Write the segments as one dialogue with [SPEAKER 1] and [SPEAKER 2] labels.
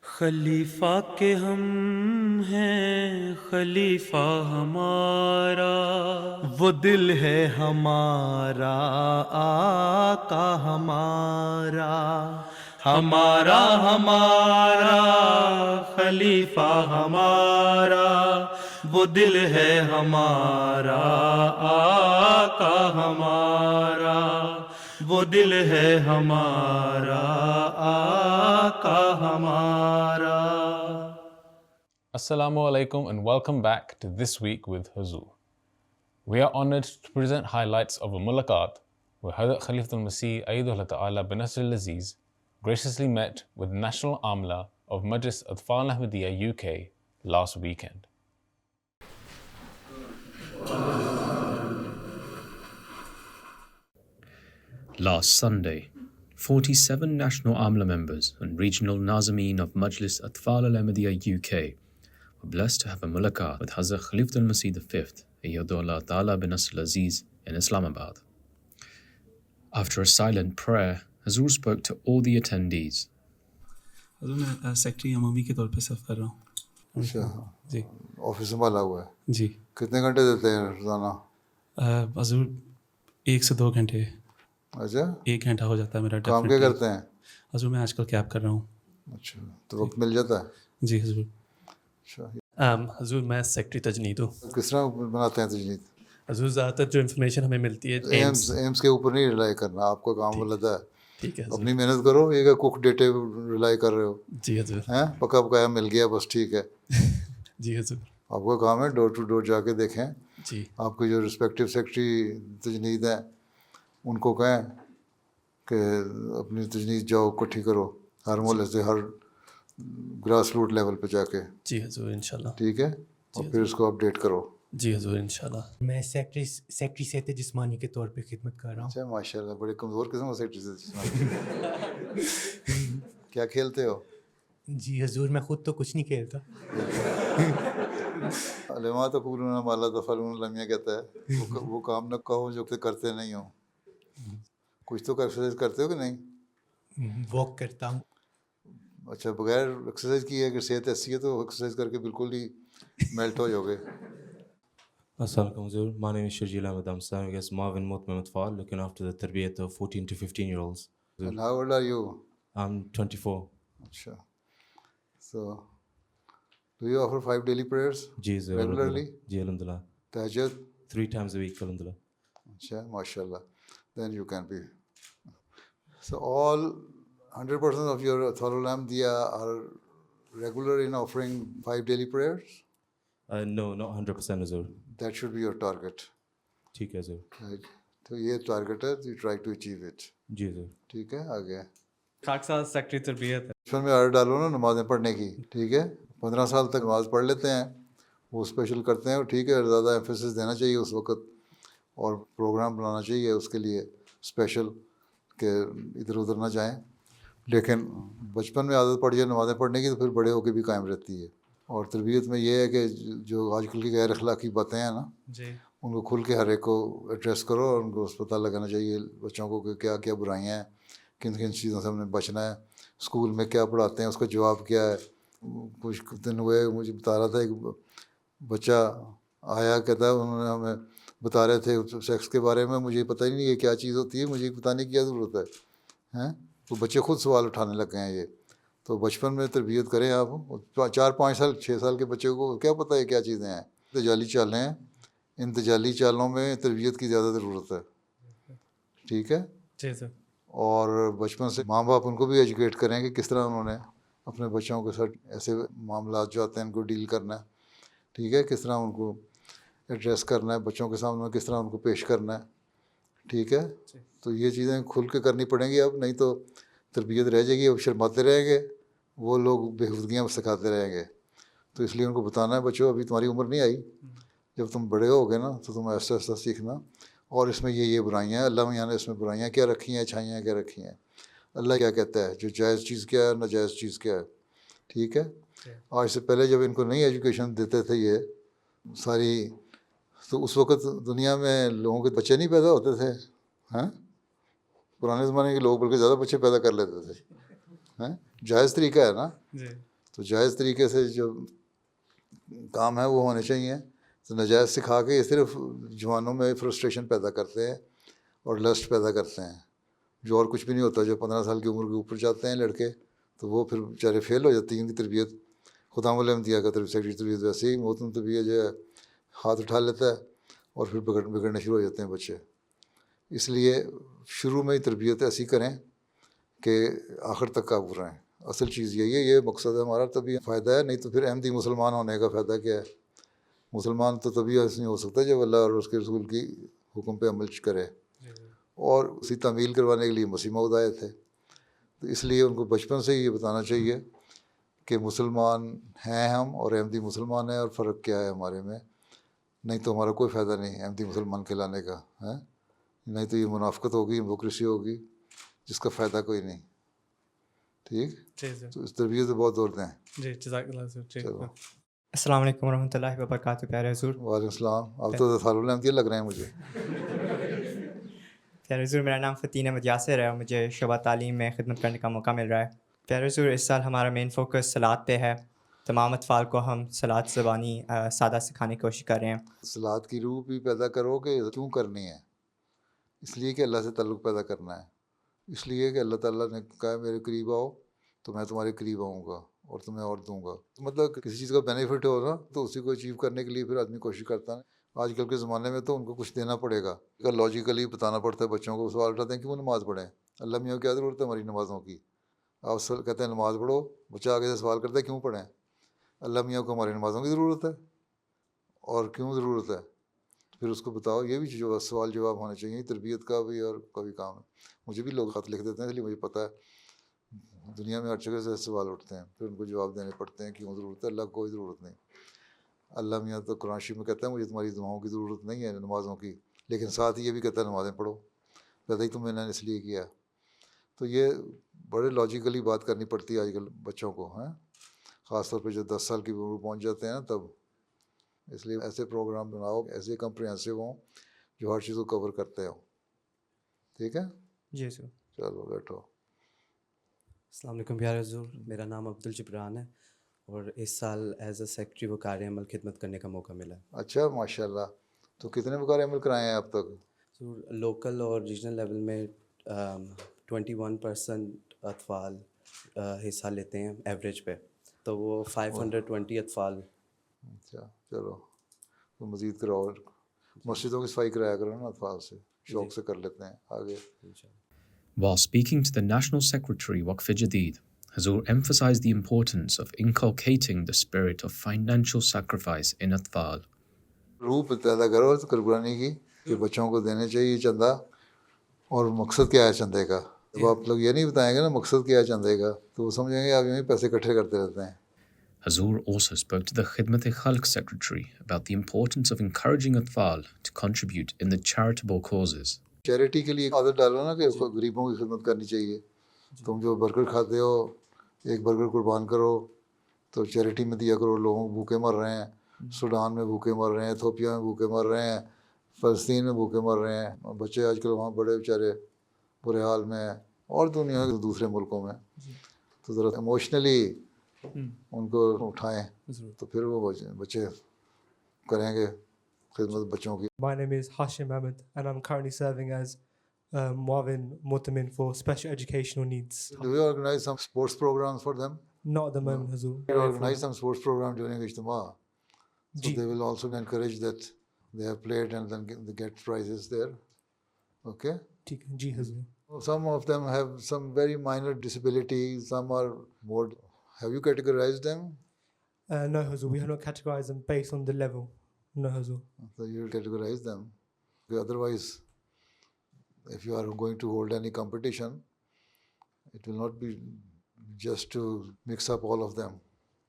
[SPEAKER 1] خلیفہ کے ہم ہیں خلیفہ ہمارا، وہ دل ہے ہمارا آقا ہمارا، ہمارا ہمارا خلیفہ ہمارا، وہ دل ہے ہمارا آقا ہمارا، وہ دل ہے ہمارا آقا ہمارا۔
[SPEAKER 2] Assalamu alaikum and welcome back to This Week with Huzur. We are honored to present highlights of a mulaqat where Hazrat Khalifatul Masih Ayyadullah Ta'ala bin Nasr al-Aziz graciously met with National Amla of Majlis Atfal Ahmadiyya UK last weekend.
[SPEAKER 3] Last Sunday, 47 National Amla members and regional Nazameen of Majlis Atfal al-Ahmadiyya UK were blessed to have a mulaqat with Hazrat Khalifatul Masih V Ayyadullah Ta'ala bin Nasr al-Aziz in Islamabad. After a silent prayer, Hazur spoke to all the attendees.
[SPEAKER 4] حضور میں secretary عمومی کے طور پہ صرف کر رہا ہوں.
[SPEAKER 5] اچھا
[SPEAKER 4] جی
[SPEAKER 5] آفس سنبھالا ہوا ہے.
[SPEAKER 4] جی
[SPEAKER 5] کتنے گھنٹے دیتے ہیں روزانہ؟
[SPEAKER 4] حضور 1 سے 2 گھنٹے.
[SPEAKER 5] اچھا
[SPEAKER 4] 1 گھنٹہ ہو جاتا ہے میرا.
[SPEAKER 5] کام کیا کرتے ہیں؟
[SPEAKER 4] حضور میں آج کل کیب کر رہا ہوں.
[SPEAKER 5] اچھا تو وقت مل جاتا ہے؟
[SPEAKER 4] جی حضور.
[SPEAKER 5] اچھا
[SPEAKER 4] حضور میں سیکٹری تجنید ہوں.
[SPEAKER 5] کس طرح بناتے ہیں تجنید؟
[SPEAKER 4] حضور زیادہ تر جو انفارمیشن ہمیں ملتی ہے
[SPEAKER 5] ایمس کے اوپر نہیں ریلائی کرنا، آپ کا کام غلط ہے.
[SPEAKER 4] ٹھیک ہے
[SPEAKER 5] اپنی محنت کرو. یہ کہ کوک ڈیٹے ریلائی کر رہے ہو؟
[SPEAKER 4] جی حضور.
[SPEAKER 5] ہیں پکا پکایا مل گیا بس ٹھیک ہے.
[SPEAKER 4] جی حضور.
[SPEAKER 5] آپ کا کام ہے ڈور ٹو ڈور جا کے دیکھیں.
[SPEAKER 4] جی
[SPEAKER 5] آپ کے جو رسپیکٹیو سیکٹری تجنید ہیں ان کو کہیں کہ اپنی تجنید جاؤ اکٹھی کرو ہر محلے سے، ہر گراس روٹ لیول پہ جا کے.
[SPEAKER 4] جی حضور انشاءاللہ.
[SPEAKER 5] ٹھیک ہے اور پھر اس کو اپڈیٹ کرو.
[SPEAKER 4] جی حضور انشاءاللہ.
[SPEAKER 6] میں سیکٹری صحت جسمانی کے طور پہ خدمت کر رہا ہوں.
[SPEAKER 5] اچھا ماشاء اللہ بڑے کمزور قسم کا سیکٹری سے. کیا کھیلتے ہو؟
[SPEAKER 6] جی حضور میں خود تو کچھ نہیں کھیلتا.
[SPEAKER 5] علماء تقولون ما لا تفعلون لمیہ کہتا ہے وہ کام نہ کہو جو کہ کرتے نہیں ہو. کچھ تو ایکسرسائز کرتے ہو کہ نہیں؟
[SPEAKER 6] واک کرتا ہوں.
[SPEAKER 5] اچھا بغیر ایکسرسائز کی ہے کہ صحت ایسی ہے تو ایکسرسائز کر کے بالکل ہی میلٹ ہو جاؤ گے.
[SPEAKER 7] السلام علیکم حضور. My name is Shirjil Ahmed Amsa. I guess Marvin Mutmim Atfal, looking after the tarbiyat of 14 to 15-year-olds.
[SPEAKER 5] And how old are you?
[SPEAKER 7] I'm 24.
[SPEAKER 5] اچھا so do you offer 5 daily prayers
[SPEAKER 7] Ji, sir.
[SPEAKER 5] regularly?
[SPEAKER 7] Ji, alhamdulillah.
[SPEAKER 5] Tahajjud?
[SPEAKER 7] 3 times a week, alhamdulillah.
[SPEAKER 5] اچھا ماشاء اللہ. Then you can be. So all 100% of your Atfal al-Ahmadiyya are regular in offering 5 daily prayers?
[SPEAKER 7] No, not 100% حضور.
[SPEAKER 5] That should be your target.
[SPEAKER 7] ٹھیک ہے حضور.
[SPEAKER 5] Right. تو یہ target ہے, you try to achieve it.
[SPEAKER 7] جی حضور.
[SPEAKER 5] ٹھیک ہے آگے.
[SPEAKER 4] خاک ساتھ سیکٹری تربیت ہے.
[SPEAKER 5] بچپن میں عادت ڈالو نا نمازیں پڑھنے کی. ٹھیک ہے 15 سال تک نماز پڑھ لیتے ہیں, وہ اسپیشل کرتے ہیں. ٹھیک ہے زیادہ ایمفیسس دینا چاہیے اس وقت اور پروگرام بنانا چاہیے اس کے لیے اسپیشل کہ ادھر ادھر نہ جائیں. لیکن بچپن میں عادت پڑ جائے نمازیں پڑھنے کی تو پھر بڑے ہو کے بھی قائم رہتی ہے. اور تربیت میں یہ ہے کہ جو آج کل کی غیر اخلاقی باتیں ہیں نا
[SPEAKER 4] جی
[SPEAKER 5] ان کو کھل کے ہر ایک کو ایڈریس کرو اور ان کو پتہ لگانا چاہیے بچوں کو کہ کیا کیا برائیاں ہیں, کن کن چیزوں سے ہم نے بچنا ہے. اسکول میں کیا پڑھاتے ہیں اس کا جواب کیا ہے. کچھ دن ہوئے مجھے بتا رہا تھا ایک بچہ آیا کہتا ہے انہوں نے ہمیں بتا رہے تھے سیکس کے بارے میں, مجھے پتہ ہی نہیں یہ کیا چیز ہوتی ہے, مجھے بتانے کی کیا ضرورت ہے ہیں. تو بچے خود سوال اٹھانے لگ گئے ہیں. یہ تو بچپن میں تربیت کریں آپ. 4-5 سال 6 سال کے بچے کو کیا پتہ ہے کیا چیزیں ہیں. تجالی چالیں ہیں, ان تجالی چالوں میں تربیت کی زیادہ ضرورت ہے. ٹھیک ہے
[SPEAKER 4] جی سر.
[SPEAKER 5] اور بچپن سے ماں باپ ان کو بھی ایجوکیٹ کریں کہ کس طرح انہوں نے اپنے بچوں کے ساتھ ایسے معاملات جو آتے ہیں ان کو ڈیل کرنا ہے. ٹھیک ہے کس طرح ان کو ایڈریس کرنا ہے, بچوں کے سامنے کس طرح ان کو پیش کرنا ہے. ٹھیک ہے تو یہ چیزیں کھل کے کرنی پڑیں گی اب, نہیں تو تربیت رہ جائے گی. اب شرماتے رہیں گے, وہ لوگ بےحودگیاں سکھاتے رہیں گے. تو اس لیے ان کو بتانا ہے بچوں ابھی تمہاری عمر نہیں آئی, جب تم بڑے ہو گے نا تو تم ایسا ایسا سیکھنا. اور اس میں یہ برائیاں ہیں, اللہ میاں نے اس میں برائیاں کیا رکھی ہیں, اچھائیاں کیا رکھی ہیں, اللہ کیا کہتا ہے, جو جائز چیز کیا ہے, ناجائز چیز کیا ہے. ٹھیک ہے آج سے پہلے جب ان کو نئی ایجوکیشن دیتے تھے یہ ساری, تو اس وقت دنیا میں لوگوں کے بچے نہیں پیدا ہوتے تھے. ہیں پرانے زمانے کے لوگ بلکہ زیادہ بچے پیدا کر لیتے تھے. ہیں جائز طریقہ ہے نا. تو جائز طریقے سے جو کام ہے وہ ہونے چاہیے. تو ناجائز سکھا کے یہ صرف جوانوں میں فرسٹریشن پیدا کرتے ہیں اور لسٹ پیدا کرتے ہیں, جو اور کچھ بھی نہیں ہوتا. جو 15 سال کی عمر کے اوپر جاتے ہیں لڑکے تو وہ پھر بیچارے فیل ہو جاتی ہیں. ان کی تربیت خدا احمدیہ کا سیکٹری تربیت ویسے ہی محترم طبیعت جو ہے ہاتھ اٹھا لیتا ہے اور پھر بگڑنے شروع ہو جاتے ہیں بچے. اس لیے شروع میں ہی تربیت ایسی کریں کہ آخر تک قابو رہیں. اصل چیز یہی ہے, یہ مقصد ہے ہمارا, تبھی فائدہ ہے. نہیں تو پھر احمدی مسلمان ہونے کا فائدہ کیا ہے؟ مسلمان تو تبھی ایسا نہیں ہو سکتا جب اللہ اور اس کے رسول کی حکم پہ عمل کرے, اور اسی تعمیل کروانے کے لیے مسیح موعود آئے تھے. تو اس لیے ان کو بچپن سے ہی یہ بتانا چاہیے کہ مسلمان ہیں ہم, اور احمدی مسلمان ہیں, اور فرق کیا ہے ہمارے میں. نہیں تو ہمارا کوئی فائدہ نہیں احمدی مسلمان کہلانے کا ہے. نہیں تو یہ منافقت ہوگی, ہپوکریسی ہوگی, جس کا فائدہ کوئی نہیں. ٹھیک, تو اس تربیت پہ بہت زور دیں.
[SPEAKER 6] جی جزاک اللہ سر.
[SPEAKER 5] چلو,
[SPEAKER 8] السلام علیکم ورحمۃ اللہ وبرکاتہ. پیارے حضور.
[SPEAKER 5] وعلیکم السلام. آپ تو ثالث احمدیہ لگ رہے ہیں مجھے.
[SPEAKER 8] پیارے حضور, میرا نام فتین احمد یاسر ہے اور مجھے شعبہ تعلیم میں خدمت کرنے کا موقع مل رہا ہے. پیارے حضور, اس سال ہمارا مین فوکس صلات پہ ہے. تمام اطفال کو ہم صلات زبانی سادہ سکھانے کی کوشش کر رہے ہیں.
[SPEAKER 5] صلات کی روح بھی پیدا کرو کہ کیوں کرنی ہے. اس لیے کہ اللہ سے تعلق پیدا کرنا ہے. اس لیے کہ اللہ تعالیٰ نے کہا میرے قریب آؤ تو میں تمہارے قریب آؤں گا اور تمہیں اور دوں گا. مطلب کسی چیز کا بینیفٹ ہو نا تو اسی کو اچیو کرنے کے لیے پھر آدمی کوشش کرتا ہے. آج کل کے زمانے میں تو ان کو کچھ دینا پڑے گا. لاجیکلی بتانا پڑتا ہے بچوں کو. سوال اٹھاتے ہیں کہ وہ نماز پڑھیں. اللہ میاں کیا ضرورت ہے ہماری نمازوں کی؟ آپ کہتے ہیں نماز پڑھو, بچہ آگے سے سوال کرتا ہے کیوں پڑھیں؟ اللہ میاں کو ہماری نمازوں کی ضرورت ہے, اور کیوں ضرورت ہے؟ پھر اس کو بتاؤ. یہ بھی جو سوال جواب ہونے چاہیے, تربیت کا بھی اور کا بھی کام ہے. مجھے بھی لوگ خط لکھ دیتے ہیں, اس لیے مجھے پتہ ہے دنیا میں ہر جگہ سے سوال اٹھتے ہیں, پھر ان کو جواب دینے پڑتے ہیں کیوں ضرورت ہے. اللہ کو کوئی ضرورت نہیں. اللہ میاں تو قرآن شریف میں کہتا ہے مجھے تمہاری دعاؤں کی ضرورت نہیں ہے, نمازوں کی, لیکن ساتھ ہی یہ بھی کہتا ہے نمازیں پڑھو. پیدا ہی تمہیں نے اس لیے کیا. تو یہ بڑے لاجیکلی بات کرنی پڑتی ہے آج کل بچوں کو, ہیں خاص طور پہ جو 10 سال کی عمر پہنچ جاتے ہیں نا تب. اس لیے ایسے پروگرام بناؤ, ایسے کمپریہنسو ہوں جو ہر چیز کو کور کرتے ہوں. ٹھیک ہے,
[SPEAKER 8] جی سر.
[SPEAKER 5] چلو بیٹھو.
[SPEAKER 9] السلام علیکم پیارے حضور, میرا نام عبدالجبران ہے اور اس سال ایز اے سیکٹری وقار عمل خدمت کرنے کا موقع ملا.
[SPEAKER 5] اچھا, ماشاء اللہ. تو کتنے وقار عمل کرائے ہیں اب تک؟
[SPEAKER 9] لوکل اور ریجنل لیول میں 21% اطفال حصہ لیتے ہیں ایوریج پہ, تو وہ 520 اطفال.
[SPEAKER 5] اچھا, چلو تو مزید کراؤ. مسجدوں کی صفائی کرایا کرو نا اطفال سے, شوق سے کر لیتے ہیں آگے.
[SPEAKER 3] While speaking to the National Secretary Waqf Jadid, Hazur emphasized the importance of inculcating the spirit of financial sacrifice in atfal.
[SPEAKER 5] روح پیدا کرو قربانی کی کہ بچوں کو دینے چاہیے چندہ, اور مقصد کیا ہے چندے کا. جب آپ لوگ یہ نہیں بتائیں گے نا مقصد کیا ہے چندے کا, تو وہ سمجھیں گے آپ یوں ہی پیسے اکٹھے کرتے رہتے ہیں.
[SPEAKER 3] Hazur also spoke to the Khidmat-e-Khalq Secretary about the importance of encouraging atfal to contribute in the charitable causes.
[SPEAKER 5] Charity کے لیے عادت ڈالو نا کہ غریبوں کی خدمت کرنی چاہیے. تم جو برگر کھاتے ہو, ایک برگر قربان کرو تو چیریٹی میں دیا کرو. لوگوں بھوکے مر رہے ہیں, سوڈان میں بھوکے مر رہے ہیں, ایتھوپیا میں بھوکے مر رہے ہیں, فلسطین میں بھوکے مر رہے ہیں. بچے آج کل وہاں بڑے بیچارے برے حال میں ہیں, اور دنیا کے دوسرے ملکوں میں. تو ذرا ایموشنلی ان کو اٹھائیں تو پھر وہ بچے کریں گے خدمت بچوں کی.
[SPEAKER 6] My name is Hashim Ahmed and I'm currently serving as Muavin Mutamin for special educational needs.
[SPEAKER 5] Do you organize some sports programs for them?
[SPEAKER 6] Not at the moment, Hazur.
[SPEAKER 5] You organize some sports program during Ijtima, so they will also encourage that they have played and then they get prizes there. Okay?
[SPEAKER 6] Ji Hazur.
[SPEAKER 5] Some of them have some very minor disabilities, some are more. Have you categorized them?
[SPEAKER 6] No, Hazur. We have not categorized them based on the level. No, Hazur.
[SPEAKER 5] So you categorize them. Otherwise, if you are going to hold any competition, it will not be just to mix up all of them.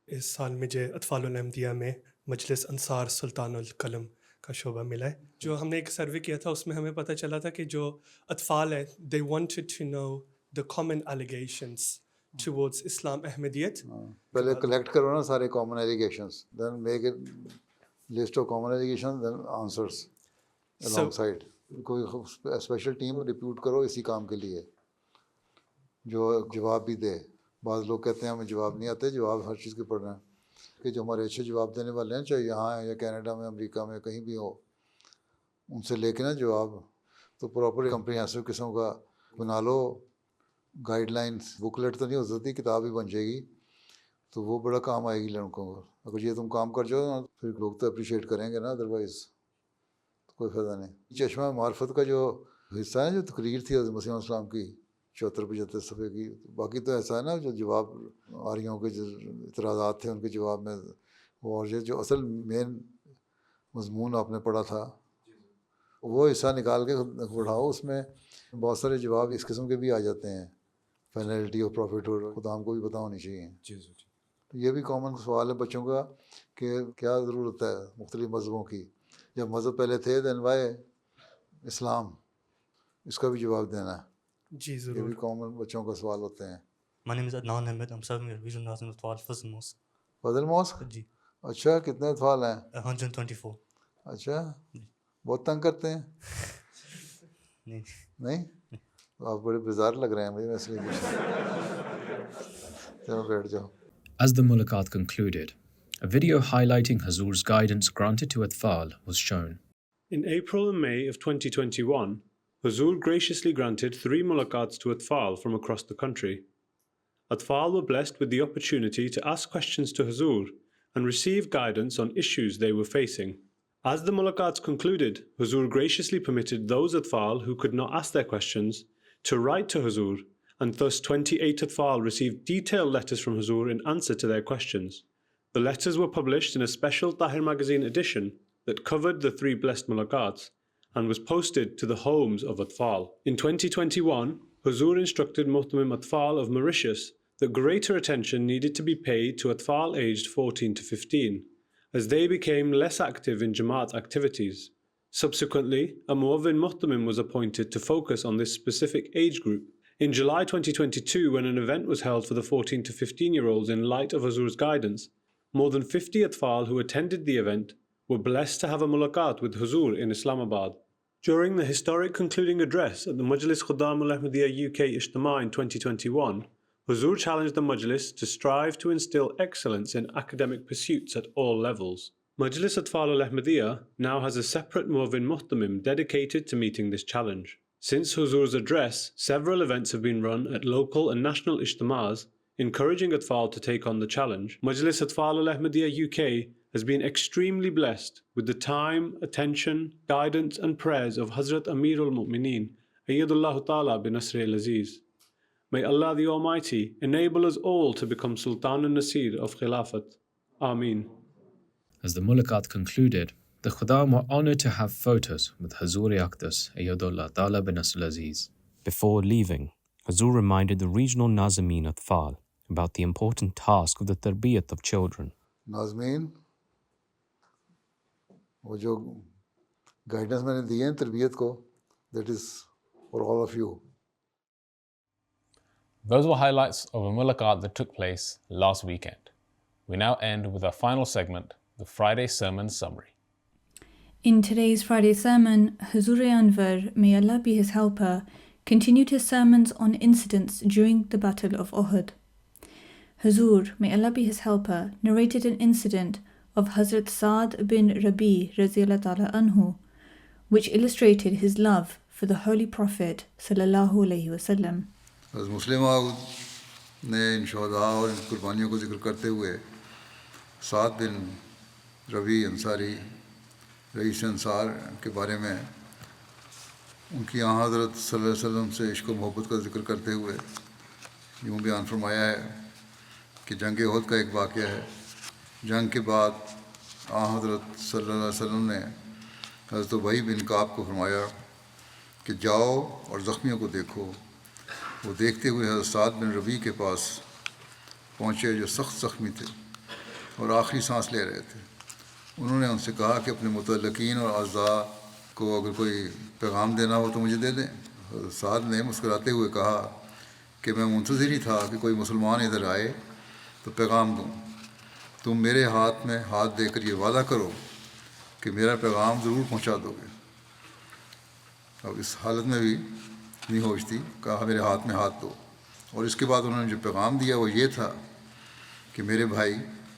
[SPEAKER 10] اس سال مجھے اطفال الحمدیہ میں مجلس انصار سلطان القلم کا شعبہ ملا ہے. جو ہم نے ایک سروے کیا تھا اس میں ہمیں پتہ چلا تھا کہ جو اطفال ہیں they wanted to know the common allegations towards Islam Ahmadiyyat.
[SPEAKER 5] پہلے کلیکٹ کرو نا سارے common allegations, then make a list of common allegations, then answers alongside. کوئی اسپیشل ٹیم ریپیوٹ کرو اسی کام کے لیے جو جواب بھی دے. بعض لوگ کہتے ہیں ہمیں جواب نہیں آتے، جواب ہر چیز کے پڑھنا ہے کہ جو ہمارے اچھے جواب دینے والے ہیں، چاہے یہاں ہیں یا کینیڈا میں، امریکہ میں، کہیں بھی ہو، ان سے لے کے نا جواب تو پراپر کمپریہنسو قسم کا بنا لو، گائیڈ لائنس، بکلیٹ تو نہیں ہو سکتی، کتاب ہی بن جائے گی، تو وہ بڑا کام آئے گی لڑکوں کو. اگر یہ تم کام کر جاؤ نا پھر لوگ تو اپریشیٹ کریں گے نا، ادروائز کوئی فائدہ نہیں. چشمہ معرفت کا جو حصہ ہے، جو تقریر تھی حضرت مسیح علیہ السلام کی 74-75 صفحے کی، باقی تو ایسا ہے نا جو جواب آریوں کے جو اعتراضات تھے ان کے جواب میں، اور یہ جو اصل مین مضمون آپ نے پڑھا تھا وہ حصہ نکال کے پڑھاؤ، اس میں بہت سارے جواب اس قسم کے بھی آ جاتے ہیں، فائنلٹی اور پروفٹ اور خدا ہم کو بھی پتہ ہونی چاہیے. تو یہ بھی کامن سوال ہے بچوں کا کہ کیا ضرورت ہے مختلف مذہبوں کی، جب مذہب پہلے تھے دین وائی اسلام، اس کا بھی جواب دینا ہے.
[SPEAKER 10] جی
[SPEAKER 5] یہ
[SPEAKER 10] ضرور.
[SPEAKER 5] بھی کامن بچوں کا سوال ہوتے ہیں.
[SPEAKER 11] My name is Adnan Ahmed. I'm serving at Regional Nazim Atfal Fazl Mosque.
[SPEAKER 5] Fazal mosque,
[SPEAKER 11] جی.
[SPEAKER 5] اچھا کتنے اطفال ہیں؟
[SPEAKER 11] 124.
[SPEAKER 5] اچھا بہت تنگ کرتے ہیں؟
[SPEAKER 11] نہیں.
[SPEAKER 5] نہیں آپ بڑے بیزار لگ رہے ہیں مجھے، اس لیے چلو بیٹھ جاؤ.
[SPEAKER 3] As the mulaqat concluded, a video highlighting Hazur's guidance granted to Atfal was shown.
[SPEAKER 12] In April and May of 2021, Hazur graciously granted 3 mulaqats to Atfal from across the country. Atfal were blessed with the opportunity to ask questions to Hazur and receive guidance on issues they were facing. As the mulaqats concluded, Hazur graciously permitted those Atfal who could not ask their questions to write to Hazur, and thus 28 Atfal received detailed letters from Hazur in answer to their questions. The letters were published in a special Tahir magazine edition that covered the 3 blessed mulaqats and was posted to the homes of Atfal. In 2021, Hazur instructed Muhtamim Atfal of Mauritius that greater attention needed to be paid to Atfal aged 14 to 15, as they became less active in Jamaat activities. Subsequently, a Muawwin Muhtamim was appointed to focus on this specific age group. In July 2022, when an event was held for the 14 to 15-year-olds in light of Hazur's guidance, more than 50 Atfal who attended the event were blessed to have a mulaqat with Hazur in Islamabad. During the historic concluding address at the Majlis Khuddam al-Ahmadiyya UK Ijtima in 2021, Hazur challenged the Majlis to strive to instill excellence in academic pursuits at all levels. Majlis Atfal al-Ahmadiyya now has a separate Muawwin Muhtamim dedicated to meeting this challenge. Since Hazur's address, several events have been run at local and national Ijtimas, encouraging Atfal to take on the challenge. Majlis Atfal al-Ahmadiyya UK has been extremely blessed with the time, attention, guidance and prayers of Hazrat Amirul Mu'mineen, Ayyadullah Ta'ala bin Nasr al-Aziz. May Allah the Almighty enable us all to become Sultan al-Nasir of Khilafat. Ameen.
[SPEAKER 3] As the mulaqat concluded, the Khuddam were honoured to have photos with Hazur Aqdas Ayyadullah Ta'ala bin Nasr al-Aziz. Before leaving, Hazur reminded the regional Nazimeen Atfal about the important task of the tarbiyat of children.
[SPEAKER 5] ناظمین، وہ جو guidance میں نے دی ہے تربیت کو، that is for all of you.
[SPEAKER 2] Those were highlights of a mulaqat that took place last weekend. We now end with our final segment, the Friday Sermon Summary.
[SPEAKER 13] In today's Friday sermon, Hazur Anwar, may Allah be his helper, continued his sermons on incidents during the Battle of Uhud. Hazur, may Allah be his helper, narrated an incident of Hazrat Saad bin Rabi radhiyallahu ta'ala anhu, which illustrated his love for the Holy Prophet sallallahu alaihi wasallam.
[SPEAKER 5] حضرت مسلم نے ان شہداء اور ان قربانیوں کو ذکر کرتے ہوئے سعد بن ربی انصاری رئیس انصار کے بارے میں ان کی آن حضرت صلی اللہ علیہ وسلم سے عشق و محبت کا ذکر کرتے ہوئے یوں بیان فرمایا ہے کہ جنگ احد کا ایک واقعہ ہے. جنگ کے بعد آن حضرت صلی اللہ علیہ وسلم نے حضرت ابی بن کعب کو فرمایا کہ جاؤ اور زخمیوں کو دیکھو. وہ دیکھتے ہوئے حضرت سعد بن ربی کے پاس پہنچے جو سخت زخمی تھے اور آخری سانس لے رہے تھے. انہوں نے ان سے کہا کہ اپنے متعلقین اور اعضاء کو اگر کوئی پیغام دینا ہو تو مجھے دے دیں. حضرت سعد نے مسکراتے ہوئے کہا کہ میں منتظر ہی تھا کہ کوئی مسلمان ادھر آئے تو پیغام دوں. تم میرے ہاتھ میں ہاتھ دے کر یہ وعدہ کرو کہ میرا پیغام ضرور پہنچا دو گے. اب اس حالت میں بھی نہیں ہوش تھی، کہا میرے ہاتھ میں ہاتھ دو. اور اس کے بعد انہوں نے جو پیغام دیا وہ یہ تھا کہ میرے بھائی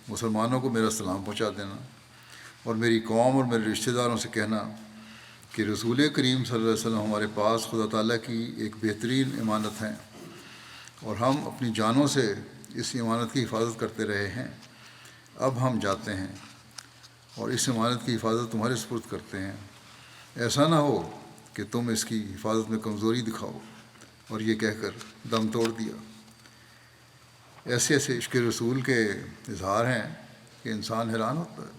[SPEAKER 5] مسلمانوں کو میرا سلام پہنچا دینا اور میری قوم اور میرے رشتہ داروں سے کہنا کہ رسول کریم صلی اللہ علیہ وسلم ہمارے پاس خدا تعالیٰ کی ایک بہترین امانت ہیں اور ہم اپنی جانوں سے اس امانت کی حفاظت کرتے رہے ہیں. اب ہم جاتے ہیں اور اس امانت کی حفاظت تمہارے سپرد کرتے ہیں. ایسا نہ ہو کہ تم اس کی حفاظت میں کمزوری دکھاؤ. اور یہ کہہ کر دم توڑ دیا. ایسے ایسے عشق رسول کے اظہار ہیں کہ انسان حیران ہوتا ہے.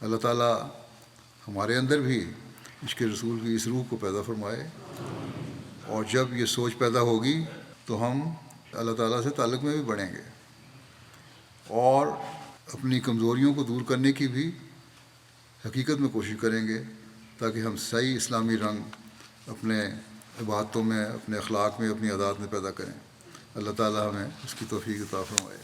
[SPEAKER 5] اللہ تعالیٰ ہمارے اندر بھی عشق رسول کی اس روح کو پیدا فرمائے، اور جب یہ سوچ پیدا ہوگی تو ہم اللہ تعالیٰ سے تعلق میں بھی بڑھیں گے اور اپنی کمزوریوں کو دور کرنے کی بھی حقیقت میں کوشش کریں گے تاکہ ہم صحیح اسلامی رنگ اپنے عبادتوں میں، اپنے اخلاق میں، اپنی عادات میں پیدا کریں. اللہ تعالیٰ ہمیں اس کی توفیق عطا فرمائے.